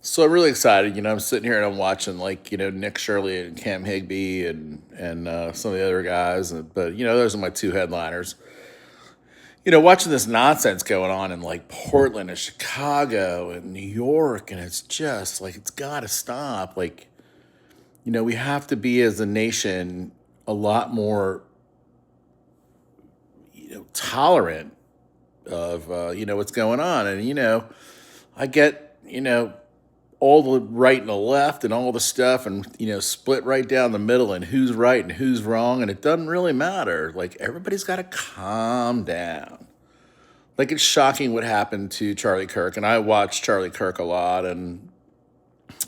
So I'm really excited. I'm sitting here and I'm watching Nick Shirley and Cam Higby and some of the other guys, but those are my two headliners. Watching this nonsense going on in like Portland and Chicago and New York, and it's just like it's got to stop. We have to be as a nation a lot more tolerant of what's going on, and I get all the right and the left and all the stuff and split right down the middle and who's right and who's wrong, and it doesn't really matter. Like, everybody's got to calm down. Like, it's shocking what happened to Charlie Kirk, and I watched Charlie Kirk a lot, and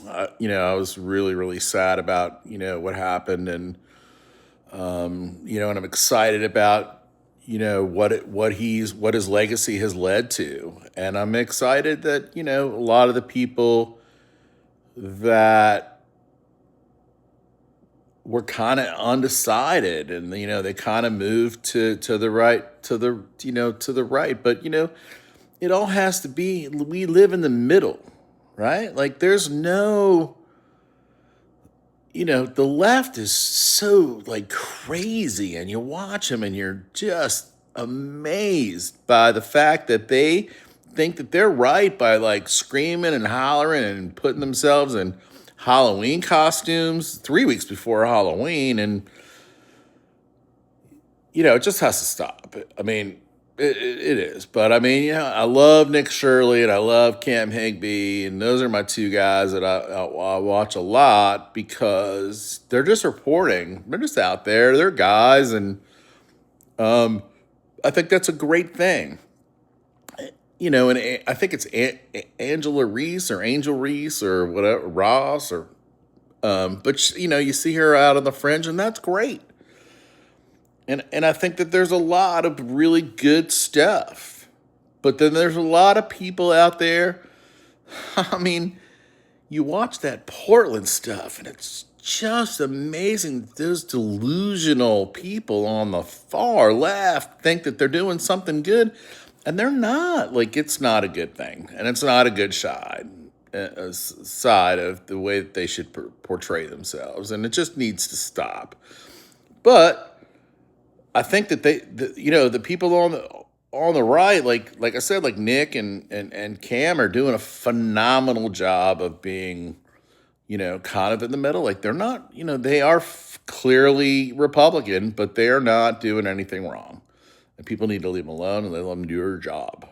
I was really really sad about what happened, and I'm excited about what his legacy has led to, and I'm excited that a lot of the people that were kind of undecided, and they kind of moved to the right, to the right, but it all has to be, we live in the middle, right? Like, there's no, the left is so like crazy, and you watch them and you're just amazed by the fact that they think that they're right by like screaming and hollering and putting themselves in Halloween costumes 3 weeks before Halloween. And it just has to stop. I mean, it is. But I mean, I love Nick Shirley and I love Cam Higby, and those are my two guys that I watch a lot because they're just reporting. They're just out there. They're guys, and I think that's a great thing. And I think it's Angela Reese or Angel Reese or whatever, Ross, or but you see her out on the fringe, and that's great. And I think that there's a lot of really good stuff. But then there's a lot of people out there. I mean, you watch that Portland stuff, and it's just amazing. Those delusional people on the far left think that they're doing something good, and they're not. Like, it's not a good thing, and it's not a good side of the way that they should portray themselves, and it just needs to stop. But I think that the people on the right, like I said, like Nick and Cam, are doing a phenomenal job of being, kind of in the middle. Like, they're not, they are clearly Republican, but they are not doing anything wrong. And people need to leave them alone and let them do their job.